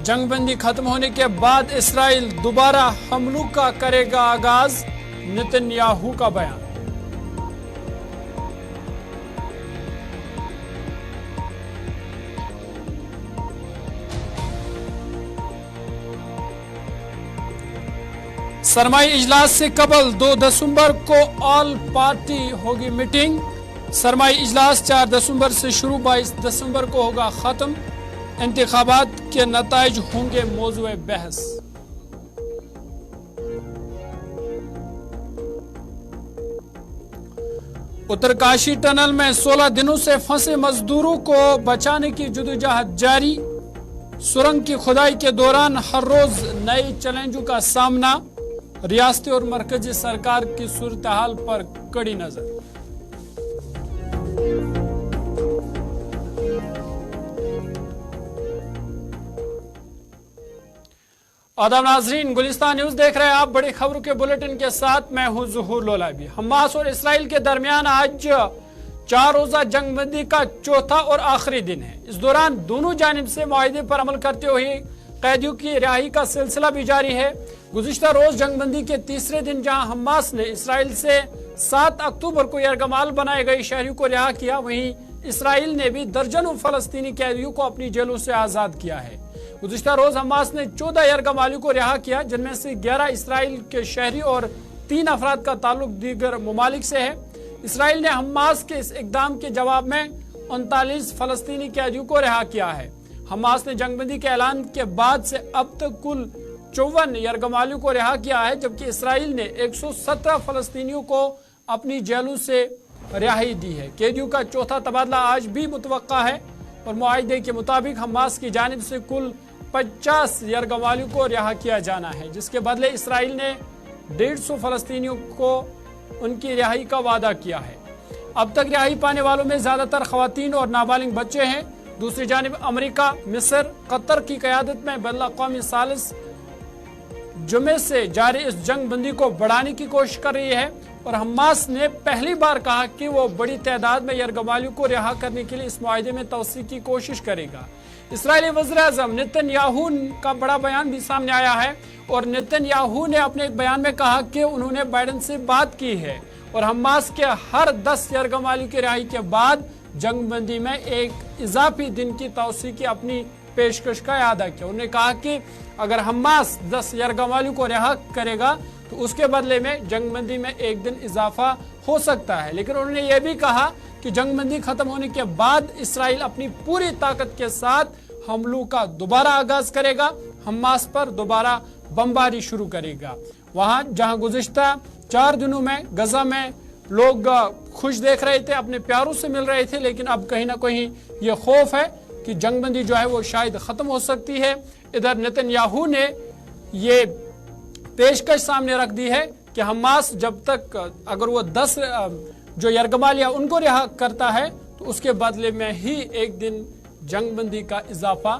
जंगबंदी खत्म होने के बाद इसराइल दोबारा हमलों का करेगा आगाज, नेतन्याहू का बयान। सरमाई इजलास से कबल 2 दिसंबर को ऑल पार्टी होगी मीटिंग। सरमाई इजलास 4 दिसंबर से शुरू, 22 दिसंबर को होगा खत्म। इंतखाबात के नताइज होंगे मौजूए बहस। उत्तरकाशी टनल में 16 दिनों से फंसे मजदूरों को बचाने की जदोजहद जारी। सुरंग की खुदाई के दौरान हर रोज नए चैलेंजों का सामना। रियासती और मरकजी सरकार की सूरत हाल पर कड़ी नजर। आदाब नाजरीन, गुलिस्तान न्यूज देख रहे हैं आप। बड़ी खबरों के बुलेटिन के साथ मैं हूं ज़ुहूर लोलाबी। हमास और इसराइल के दरमियान आज 4 रोजा जंगबंदी का चौथा और आखिरी दिन है। इस दौरान दोनों जानिब से मुआहदे पर अमल करते हुए कैदियों की रिहाई का सिलसिला भी जारी है। गुज़िश्ता रोज जंगबंदी के तीसरे दिन जहां हमास ने इसराइल से 7 अक्टूबर को यरगमाल बनाए गए शहरियों को रिहा किया, वहीं इसराइल ने भी दर्जनों फलस्तीनी कैदियों को अपनी जेलों से आजाद किया है। गुज़िश्ता रोज हमास ने 14 यरगमालियों को रिहा किया, जिनमें से 11 इसराइल के शहरी और 3 अफराद का ताल्लुक दीगर ममालिक से है। इसराइल ने हमास के इस इकदाम के जवाब में 39 फलस्तीनी कैदियों को रिहा किया है। हमास ने जंगबंदी के ऐलान के बाद से अब तक कुल 54 यरगमालियों को रिहा किया है, जबकि इसराइल ने 117 फलस्तीनियों को अपनी जेलों से रिहाई दी है। कैदियों का चौथा तबादला आज भी मुतवक्का है और मुआहदे के मुताबिक हमास की जानिब से कुल 50 यरगमालियों को रिहा किया जाना है, जिसके बदले इसराइल ने 150 फलस्तीनियों को उनकी रिहाई का वादा किया है। अब तक रिहाई पाने वालों में ज्यादातर खवातीन और नाबालिग बच्चे हैं। दूसरी जानिब अमेरिका, मिस्र, कतर की क़यादत में बैनुल-अक़वामी सालिस जुमे से जारी इस जंग बंदी को बढ़ाने की कोशिश कर रही है और हमास ने पहली बार कहा कि वो बड़ी तादाद में यरगमालियों को रिहा करने के लिए इस मुआहदे में तोसी की कोशिश करेगा। इसराइली वज़ीर-ए-आज़म नेतन्याहू का बड़ा बयान भी सामने आया है और नेतन्याहू ने अपने एक बयान में कहा कि उन्होंने बाइडेन से बात की है और हमास के हर 10 यरगमालियों की रिहाई के बाद जंगबंदी में एक इजाफी दिन की तोसी की अपनी पेशकश का अदा किया। उन्होंने कहा कि अगर हमास 10 यरगमालियों को रिहा करेगा तो उसके बदले में जंगबंदी में एक दिन इजाफा हो सकता है, लेकिन उन्होंने यह भी कहा कि जंगबंदी खत्म होने के बाद इसराइल अपनी पूरी ताकत के साथ हमलों का दोबारा आगाज करेगा, हमास पर दोबारा बमबारी शुरू करेगा। वहां जहां गुज़िश्ता 4 दिनों में गजा में लोग खुश देख रहे थे, अपने प्यारों से मिल रहे थे, लेकिन अब कहीं ना कहीं ये खौफ है कि जंगबंदी जो है वो शायद खत्म हो सकती है। इधर नेतन्याहू ने ये पेशकश सामने रख दी है कि हमास जब तक अगर वो 10 जो यरगमालियां उनको रिहा करता है तो उसके बदले में ही एक दिन जंगबंदी का इजाफा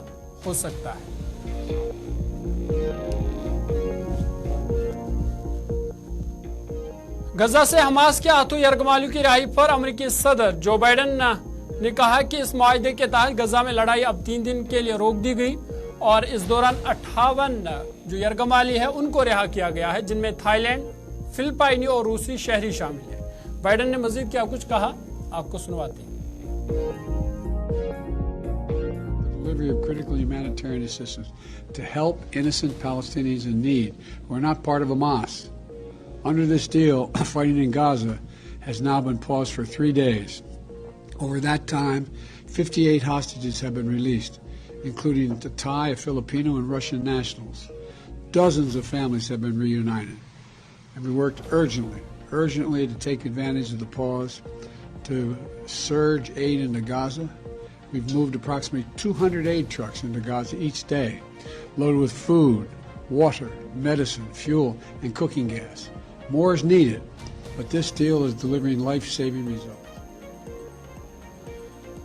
हो सकता है। गजा से हमास के हाथों यरगमालियों की रिहाई पर अमेरिकी सदर जो बाइडेन ने कहा कि इस मुआहदे के तहत गजा में लड़ाई अब 3 दिन के लिए रोक दी गई और इस दौरान 58 जो यरगमाली है उनको रिहा किया गया है, जिनमें थाईलैंड, फिलिपाइनी और रूसी शहरी शामिल है। बाइडेन ने मजीद क्या कुछ कहा, आपको सुनवाते हैं। Delivery of critical humanitarian assistance to help innocent Palestinians in need who are not part of Hamas. Under this deal, fighting in Gaza has now been paused for 3 days. Over that time, 58 hostages have been released, including the Thai, Filipino, and Russian nationals. Dozens of families have been reunited. And we worked urgently to take advantage of the pause to surge aid into Gaza. We've moved approximately 200 aid trucks into Gaza each day, loaded with food, water, medicine, fuel, and cooking gas. More is needed, but this deal is delivering life-saving results.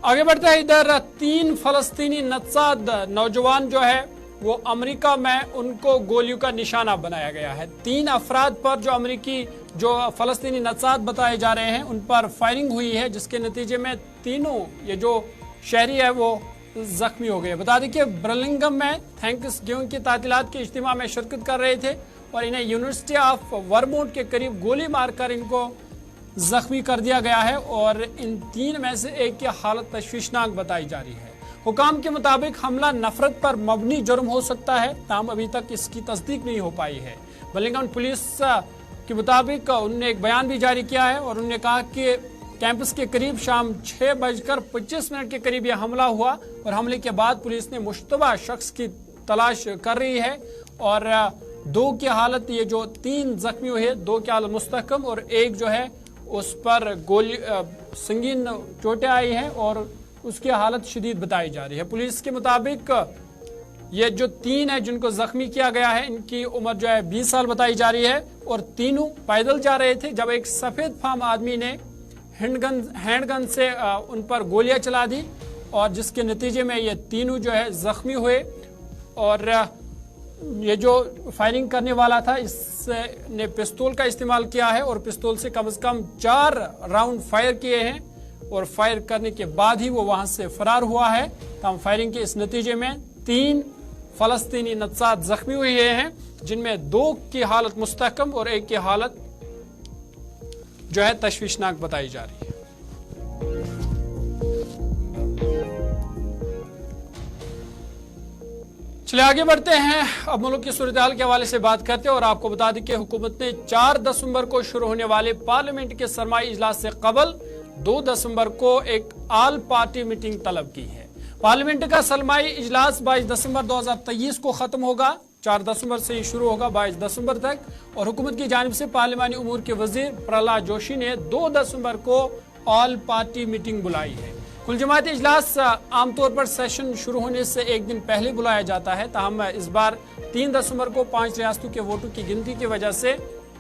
आगे बढ़ते हैं। इधर 3 फलस्तीनी नत्साद नौजवान जो है वो America में उनको गोलियों का निशाना बनाया गया है। 3 अफराद पर जो अमेरिकी जो फलस्तीनी नत्साद बताए जा रहे हैं उन पर फायरिंग हुई है, जिसके नतीजे में तीनों ये जो शहरी है वो जख्मी हो गए। बता दें कि बर्मिंघम में थैंक्स गिविंग की तातीलात के इज्तिमा में शिरकत कर रहे थे और इन्हें यूनिवर्सिटी ऑफ वर्मोंट के करीब गोली मारकर इनको जख्मी कर दिया गया है और इन 3 में से एक की हालत तशवीशनाक बताई जा रही है। हुकाम के मुताबिक हमला नफरत पर मबनी जुर्म हो सकता है, ताहम अभी तक इसकी तस्दीक नहीं हो पाई है। बर्मिंघम पुलिस के मुताबिक उन्होंने एक बयान भी जारी किया है और उन्होंने कहा कि कैंपस के करीब शाम 6:25 के करीब यह हमला हुआ और हमले के बाद पुलिस ने मुश्तबा शख्स की तलाश कर रही है और 2 की हालत, ये जो 3 जख्मी हुए, 2 की हालत मुस्तहकम और एक जो है उस पर गोली संगीन चोटें आई हैं और उसकी हालत शदीद बताई जा रही है। पुलिस के मुताबिक ये जो 3 है जिनको जख्मी किया गया है, इनकी उम्र जो है 20 साल बताई जा रही है और तीनों पैदल जा रहे थे जब एक सफेद फार्म आदमी ने हैंडगन से उन पर गोलियां चला दी और जिसके नतीजे में ये तीनों जो है जख्मी हुए और ये जो फायरिंग करने वाला था इसने पिस्तौल का इस्तेमाल किया है और पिस्तौल से कम 4 राउंड फायर किए हैं और फायर करने के बाद ही वो वहां से फरार हुआ है। तमाम फायरिंग के इस नतीजे में 3 फलस्तीनी नक्सली जख्मी हुए हैं, जिनमें 2 की हालत मुस्तहकम और एक की हालत जो है तशवीशनाक बताई जा रही है। चलिए आगे बढ़ते हैं, अब मुल्क की सूरत-ए-हाल के हवाले से बात करते हैं और आपको बता दें कि हुकूमत ने 4 दिसंबर को शुरू होने वाले पार्लियामेंट के सरमाई इजलास से कबल 2 दिसंबर को एक आल पार्टी मीटिंग तलब की है। पार्लियामेंट का सरमाई इजलास 22 दिसंबर 2023 को खत्म होगा, 4 दिसंबर से ही शुरू होगा 22 दिसंबर तक और हुकूमत की जानिब से पार्लियामानी उमूर के वजीर प्रहलाद जोशी ने 2 दिसंबर को ऑल पार्टी मीटिंग बुलाई है। कुल जमाती इजलास आमतौर पर सेशन शुरू होने से एक दिन पहले बुलाया जाता है, ताहम इस बार 3 दिसंबर को 5 रियासतों के वोटों की गिनती की वजह से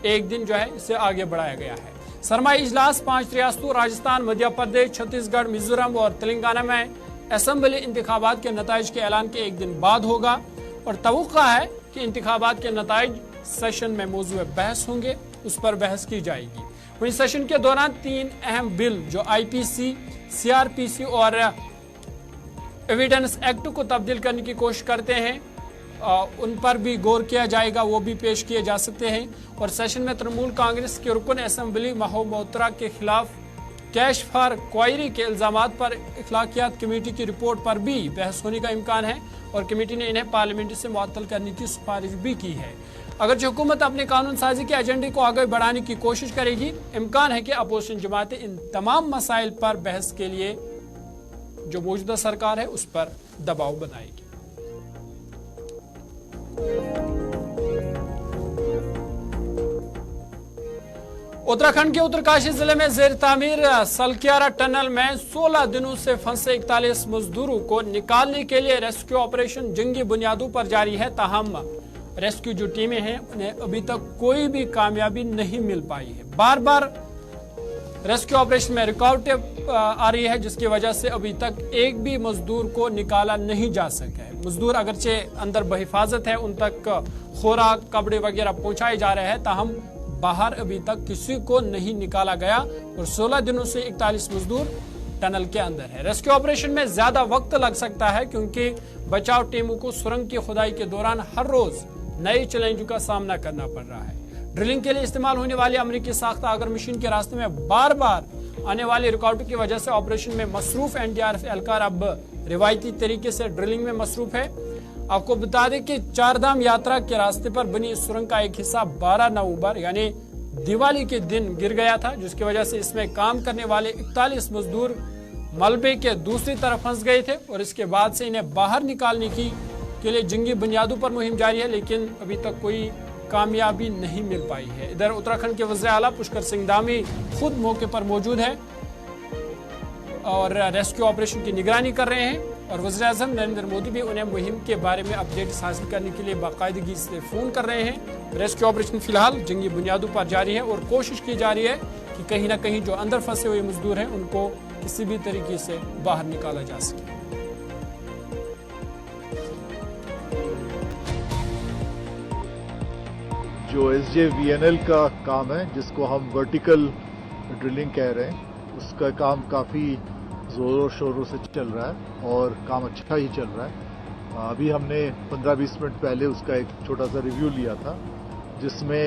एक दिन जो है इसे आगे बढ़ाया गया है। सरमाई इजलास 5 रियासतों राजस्थान, मध्य प्रदेश, छत्तीसगढ़, मिजोरम और तेलंगाना में असेंबली इंतखाबात के नताइज के ऐलान के एक दिन बाद होगा और तवक्का है कि इंतखाबात के नताइज सेशन में मौजूद बहस होंगे, उस पर बहस की जाएगी। वहीं सेशन के दौरान 3 अहम बिल जो IPC, CRPC और एविडेंस एक्ट को तब्दील करने की कोशिश करते हैं, उन पर भी गौर किया जाएगा, वो भी पेश किए जा सकते हैं। और सेशन में तृणमूल कांग्रेस के रुकन असेंबली महबूब मोहतरा के खिलाफ कैश फॉर क्वायरी के इल्जामात पर इखलाकियात कमेटी की रिपोर्ट पर भी बहस होने का इम्कान है और कमेटी ने इन्हें पार्लियामेंट से मुअत्तल करने की सिफारिश भी की है। अगर हुकूमत अपने कानून साजी के एजेंडे को आगे बढ़ाने की कोशिश करेगी, इम्कान है कि अपोजिशन जमातें इन तमाम मसाइल पर बहस के लिए जो मौजूदा सरकार है उस पर दबाव बनाएगी। उत्तराखंड के उत्तरकाशी जिले में जेर तामीर सलकियारा टनल में 16 दिनों से फंसे 41 मजदूरों को निकालने के लिए रेस्क्यू ऑपरेशन जंगी बुनियादों पर जारी है, ताहम रेस्क्यू जो टीमें हैं उन्हें अभी तक कोई भी कामयाबी नहीं मिल पाई है। बार बार रेस्क्यू ऑपरेशन में रुकावटें आ रही है, जिसकी वजह से अभी तक एक भी मजदूर को निकाला नहीं जा सका है। मजदूर अगरचे अंदर बहिफाजत है, उन तक खुराक, कपड़े वगैरह पहुंचाए जा रहे हैं, ताहम बाहर अभी तक किसी को नहीं निकाला गया और 16 दिनों से 41 मजदूर टनल के अंदर है। रेस्क्यू ऑपरेशन में ज्यादा वक्त लग सकता है क्योंकि बचाव टीमों को सुरंग की खुदाई के दौरान हर रोज नए चैलेंजों का सामना करना पड़ रहा है। ड्रिलिंग के लिए इस्तेमाल होने वाली अमेरिकी साख्ता आगर मशीन के रास्ते में बार बार आने वाली रुकावटों की वजह से ऑपरेशन में मसरूफ NDRF एहलकार अब रिवायती तरीके से ड्रिलिंग में मसरूफ है। आपको बता दें कि चारधाम यात्रा के रास्ते पर बनी इस सुरंग का एक हिस्सा 12 नवंबर यानी दिवाली के दिन गिर गया था, जिसकी वजह से इसमें काम करने वाले 41 मजदूर मलबे के दूसरी तरफ फंस गए थे और इसके बाद से इन्हें बाहर निकालने के लिए जंगी बुनियादों पर मुहिम जारी है, लेकिन अभी तक कोई कामयाबी नहीं मिल पाई है। इधर उत्तराखंड के वज़ीर आला पुष्कर सिंह धामी खुद मौके पर मौजूद है और रेस्क्यू ऑपरेशन की निगरानी कर रहे हैं और वज़ीर आज़म नरेंद्र मोदी भी उन्हें मुहिम के बारे में अपडेट्स हासिल करने के लिए बाकायदगी से फोन कर रहे हैं। रेस्क्यू ऑपरेशन फिलहाल जंगी बुनियादों पर जारी है और कोशिश की जा रही है कि कहीं ना कहीं जो अंदर फंसे हुए मजदूर हैं उनको किसी भी तरीके से बाहर निकाला जा सके। जो SJVNL का काम है, जिसको हम वर्टिकल ड्रिलिंग कह रहे हैं, उसका काम काफ़ी जोरों शोरों से चल रहा है और काम अच्छा ही चल रहा है। अभी हमने 15-20 मिनट पहले उसका एक छोटा सा रिव्यू लिया था, जिसमें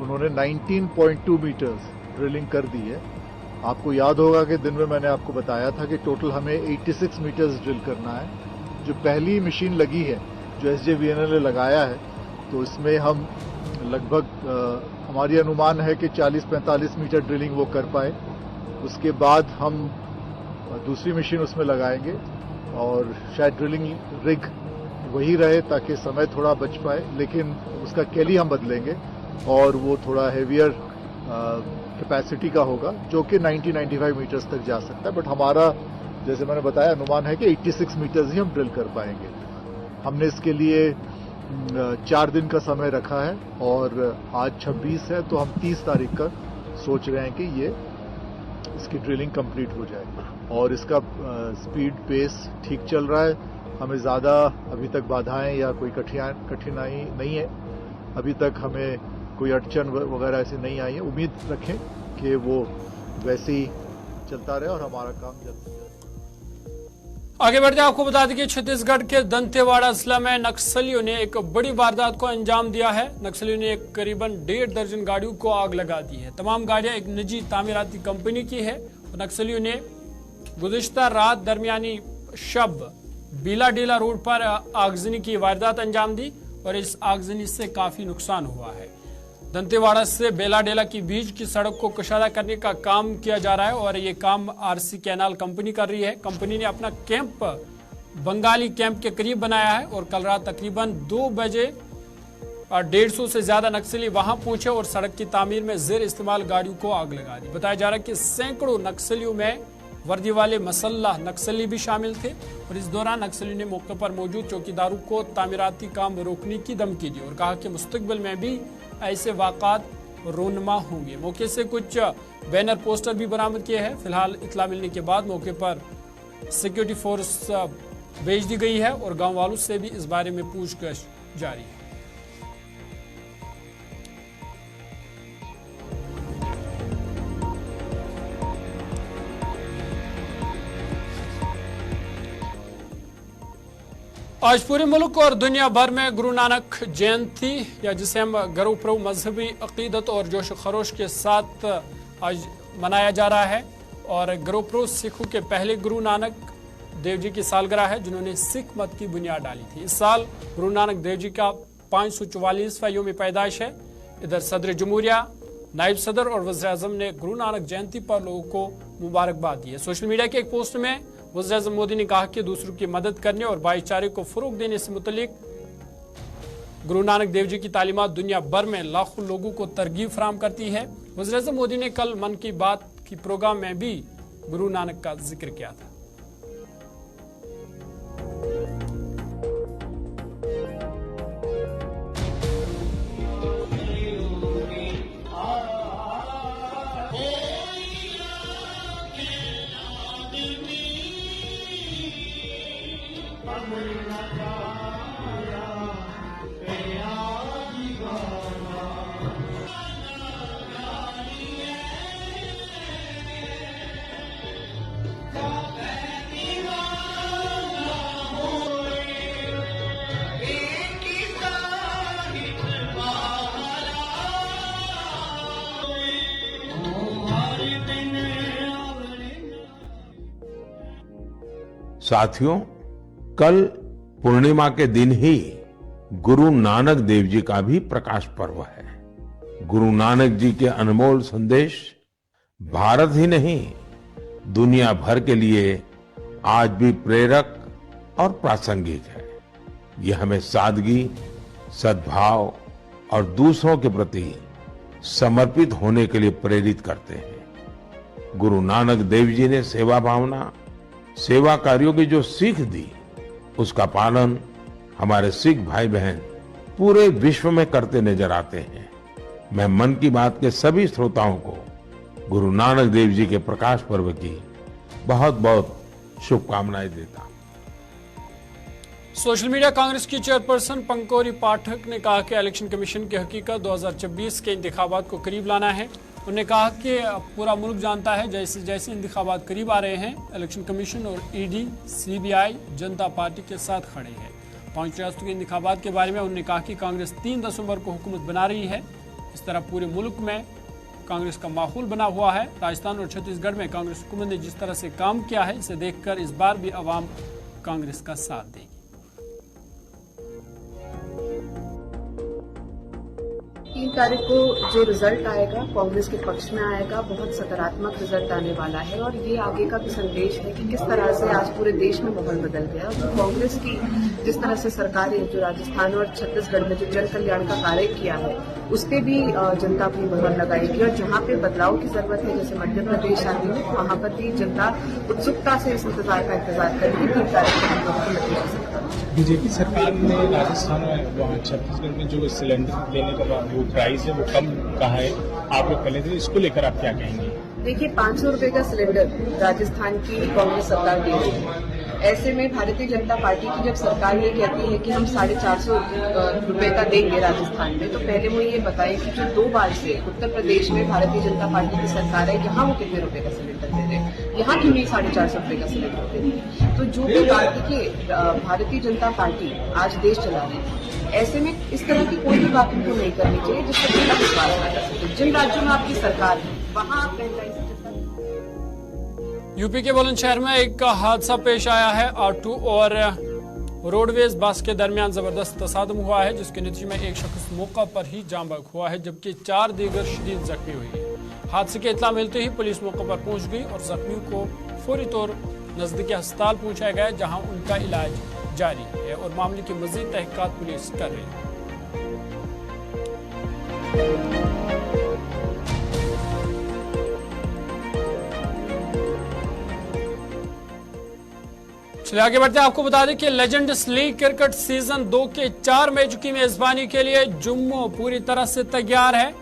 उन्होंने 19.2 मीटर्स ड्रिलिंग कर दी है। आपको याद होगा कि दिन में मैंने आपको बताया था कि टोटल हमें 86 मीटर्स ड्रिल करना है। जो पहली मशीन लगी है, जो SJVNL ने लगाया है, तो इसमें हम लगभग हमारी अनुमान है कि 40-45 मीटर ड्रिलिंग वो कर पाए। उसके बाद हम दूसरी मशीन उसमें लगाएंगे और शायद ड्रिलिंग रिग वही रहे ताकि समय थोड़ा बच पाए, लेकिन उसका कैली हम बदलेंगे और वो थोड़ा हेवियर कैपेसिटी का होगा, जो कि 90-95 मीटर्स तक जा सकता है। बट हमारा, जैसे मैंने बताया, अनुमान है कि 86 मीटर्स ही हम ड्रिल कर पाएंगे। हमने इसके लिए 4 दिन का समय रखा है और आज 26 है, तो हम 30 तारीख का सोच रहे हैं कि ये इसकी ड्रिलिंग कंप्लीट हो जाए। और इसका स्पीड पेस ठीक चल रहा है। हमें ज़्यादा अभी तक बाधाएं या कोई कठिनाई नहीं है। अभी तक हमें कोई अड़चन वगैरह ऐसी नहीं आई है। उम्मीद रखें कि वो वैसे ही चलता रहे और हमारा काम जल्द से जल्द। आगे बढ़ते आपको बता दें कि छत्तीसगढ़ के दंतेवाड़ा जिला में नक्सलियों ने एक बड़ी वारदात को अंजाम दिया है। नक्सलियों ने करीबन 1.5 दर्जन गाड़ियों को आग लगा दी है। तमाम गाड़ियां एक निजी तामीराती कंपनी की है। नक्सलियों ने गुज़िश्ता रात दरमियानी शब बीला डीला रोड पर आगजनी की वारदात अंजाम दी और इस आगजनी से काफी नुकसान हुआ है। दंतेवाड़ा से बेला डेला की बीच की सड़क को कुशादा करने का काम किया जा रहा है और ये काम RC कैनाल कंपनी कर रही है। कंपनी ने अपना कैंप बंगाली कैंप के करीब बनाया है और कल रात तकरीबन 2 बजे 150 से ज्यादा नक्सली वहां पहुंचे और सड़क की तामीर में जेर इस्तेमाल गाड़ियों को आग लगा दी। बताया जा रहा है कि सैकड़ों नक्सलियों में वर्दी वाले मसल्लाह नक्सली भी शामिल थे और इस दौरान नक्सली ने मौके पर मौजूद चौकीदारों को तामीराती काम रोकने की धमकी दी और कहा कि मुस्तकबिल में भी ऐसे वाक़ात रोनमा होंगे। मौके से कुछ बैनर पोस्टर भी बरामद किए हैं। फिलहाल इत्ला मिलने के बाद मौके पर सिक्योरिटी फोर्स भेज दी गई है और गांव वालों से भी इस बारे में पूछताछ जारी है। आज पूरे मुल्क और दुनिया भर में गुरु नानक जयंती या जिसे हम गुरुपर्व मजहबी अकीदत और जोश खरोश के साथ आज मनाया जा रहा है। और गुरुपर्व सिखों के पहले गुरु नानक देव जी की सालगिरह है, जिन्होंने सिख मत की बुनियाद डाली थी। इस साल गुरु नानक देव जी का 544वां यौम पैदाइश है। इधर सदर जमहूरिया, नायब सदर और वज़ीर आज़म ने गुरु नानक जयंती पर लोगों को मुबारकबाद दी है। सोशल मीडिया के एक पोस्ट में वज़ीर आज़म मोदी ने कहा कि दूसरों की मदद करने और भाईचारे को फरोग देने से मुतल्लिक गुरु नानक देव जी की तालीमात दुनिया भर में लाखों लोगों को तरगीब फराहम करती है। वज़ीर आज़म मोदी ने कल मन की बात की प्रोग्राम में भी गुरु नानक का जिक्र किया था। साथियों, कल पूर्णिमा के दिन ही गुरु नानक देव जी का भी प्रकाश पर्व है। गुरु नानक जी के अनमोल संदेश भारत ही नहीं, दुनिया भर के लिए आज भी प्रेरक और प्रासंगिक है। यह हमें सादगी, सद्भाव और दूसरों के प्रति समर्पित होने के लिए प्रेरित करते हैं। गुरु नानक देव जी ने सेवा भावना, सेवा कार्यों की जो सीख दी, उसका पालन हमारे सिख भाई बहन पूरे विश्व में करते नजर आते हैं। मैं मन की बात के सभी श्रोताओं को गुरु नानक देव जी के प्रकाश पर्व की बहुत बहुत शुभकामनाएं देता हूं। सोशल मीडिया कांग्रेस की चेयरपर्सन पंकोरी पाठक ने कहा कि इलेक्शन कमीशन की हकीकत 2026 के इंतखाबात को करीब लाना है। उन्होंने कहा कि पूरा मुल्क जानता है जैसे जैसे इंतखाबात करीब आ रहे हैं, इलेक्शन कमीशन और ईडी, सीबीआई जनता पार्टी के साथ खड़े हैं। 5 रियासतों के इंतखाबात के बारे में उन्होंने कहा कि कांग्रेस 3 दिसंबर को हुकूमत बना रही है। इस तरह पूरे मुल्क में कांग्रेस का माहौल बना हुआ है। राजस्थान और छत्तीसगढ़ में कांग्रेस हुकूमत ने जिस तरह से काम किया है, इसे देखकर इस बार भी अवाम कांग्रेस का साथ देगी। 3 तारीख को जो रिजल्ट आएगा कांग्रेस के पक्ष में आएगा, बहुत सकारात्मक रिजल्ट आने वाला है और ये आगे का भी संदेश है कि किस तरह से आज पूरे देश में माहौल बदल गया। तो कांग्रेस की जिस तरह से सरकारें जो राजस्थान और छत्तीसगढ़ में जो जन कल्याण का कार्य किया है, उस पर भी जनता अपनी मोहर लगाएगी और जहाँ पे बदलाव की जरूरत है, जैसे मध्य प्रदेश आदि में, वहाँ पर भी जनता उत्सुकता से इस इंतजार करेगी 3 तारीख को हम लोग को नतीजा सकता है। बीजेपी सरकार ने राजस्थान में वहाँ छत्तीसगढ़ में जो सिलेंडर देने का जो प्राइस है वो कम कहा है, आप लोग पहले थे, इसको लेकर आप क्या कहेंगे? देखिए, 500 रुपए का सिलेंडर राजस्थान की कांग्रेस सरकार दे रही है। ऐसे में भारतीय जनता पार्टी की जब सरकार ये कहती है कि हम 450 रुपए का देंगे राजस्थान में, तो पहले वो ये बताएं कि जो 2 बार से उत्तर प्रदेश में भारतीय जनता पार्टी की सरकार है, यहाँ वो कितने रुपए का सिलेंडर दे रहे हैं, यहाँ क्यों नहीं 450 रुपए का सिलेंडर दे रहे हैं। तो जो भी बात देखिए, भारतीय जनता पार्टी आज देश चला रही है, ऐसे में इस तरह की कोई भी बात उनको नहीं करनी चाहिए जिससे जनता विश्वास ना कर सके। जिन राज्यों में आपकी सरकार है वहाँ आप महंगाई से यूपी के बुलंदशहर में एक हादसा पेश आया है। ऑटो और रोडवेज बस के दरमियान जबरदस्त तसादम हुआ है, जिसके नतीजे में एक शख्स मौका पर ही जान बहक हुआ है, जबकि 4 दीगर शदीद जख्मी हुई है। हादसे की इत्तला मिलते ही पुलिस मौके पर पहुंच गई और जख्मियों को फौरी तौर नजदीकी अस्पताल पहुंचाया गया, जहां उनका इलाज जारी है और मामले की मजीद तहकीकात पुलिस कर रही है। चलिए आगे बढ़ते हैं। आपको बता दें कि लेजेंड्स लीग क्रिकेट सीजन 2 के 4 मैचों की मेजबानी के लिए जम्मू पूरी तरह से तैयार है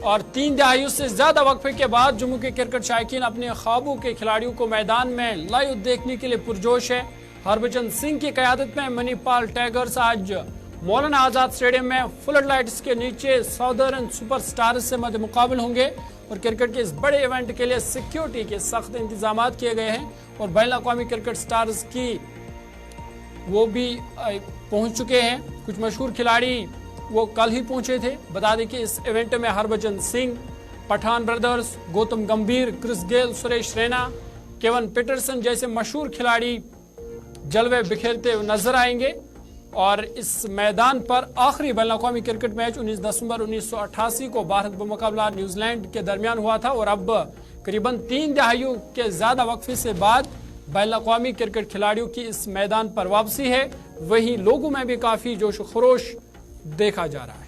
और 3 दहाइयों से ज्यादा वक्फे के बाद जम्मू के क्रिकेट शायकीन अपने ख्वाबों के खिलाड़ियों को मैदान में लाइव देखने के लिए पुरजोश है। हरभजन सिंह की कयादत में मणिपाल टाइगर्स आज मौलाना आजाद स्टेडियम में फ्लड लाइट्स के नीचे साउदर्न सुपरस्टार्स से मध्य मुकाबल होंगे और क्रिकेट के इस बड़े इवेंट के लिए सिक्योरिटी के सख्त इंतजाम किए गए हैं और बैन अवी क्रिकेट स्टार्स की वो भी पहुंच चुके हैं। कुछ मशहूर खिलाड़ी वो कल ही पहुंचे थे। बता दें कि इस इवेंट में Harbhajan Singh, Pathan brothers, Gautam Gambhir, Chris Gayle, Suresh Raina, Kevin Pietersen जैसे मशहूर खिलाड़ी जलवे बिखेरते नजर आएंगे और इस मैदान पर आखिरी बैन अवी क्रिकेट मैच 19 दिसंबर 1988 को भारत बमुकाबला न्यूजीलैंड के दरमियान हुआ था और अब करीबन 3 दहाइयों के ज्यादा वक्फे से बाद बैन अवी क्रिकेट खिलाड़ियों की इस मैदान पर वापसी है। वहीं लोगों में भी काफी जोश खरोश देखा जा रहा है।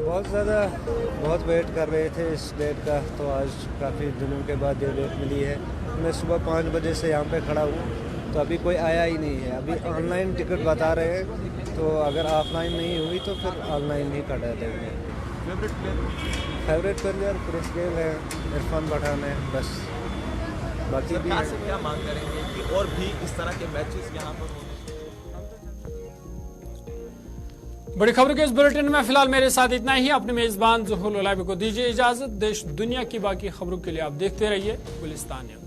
बहुत वेट कर रहे थे इस डेट का, तो आज काफ़ी दिनों के बाद ये डेट मिली है। मैं सुबह 5 बजे से यहाँ पे खड़ा हूँ, तो अभी कोई आया ही नहीं है। अभी ऑनलाइन टिकट बता रहे हैं, तो अगर ऑफलाइन नहीं हुई तो फिर ऑनलाइन ही कटा देंगे। फेवरेट प्लेयर क्रिस गेल है, इरफान पठान है, बस। बाकी भी से क्या मांग करेंगे कि और भी इस तरह के मैचेस यहाँ पर हों? बड़ी खबरों के इस बुलेटिन में फिलहाल मेरे साथ इतना ही। अपने मेजबान ज़ुहूर लोलाबी को दीजिए इजाजत। देश दुनिया की बाकी खबरों के लिए आप देखते रहिए गुलिस्तान न्यूज़।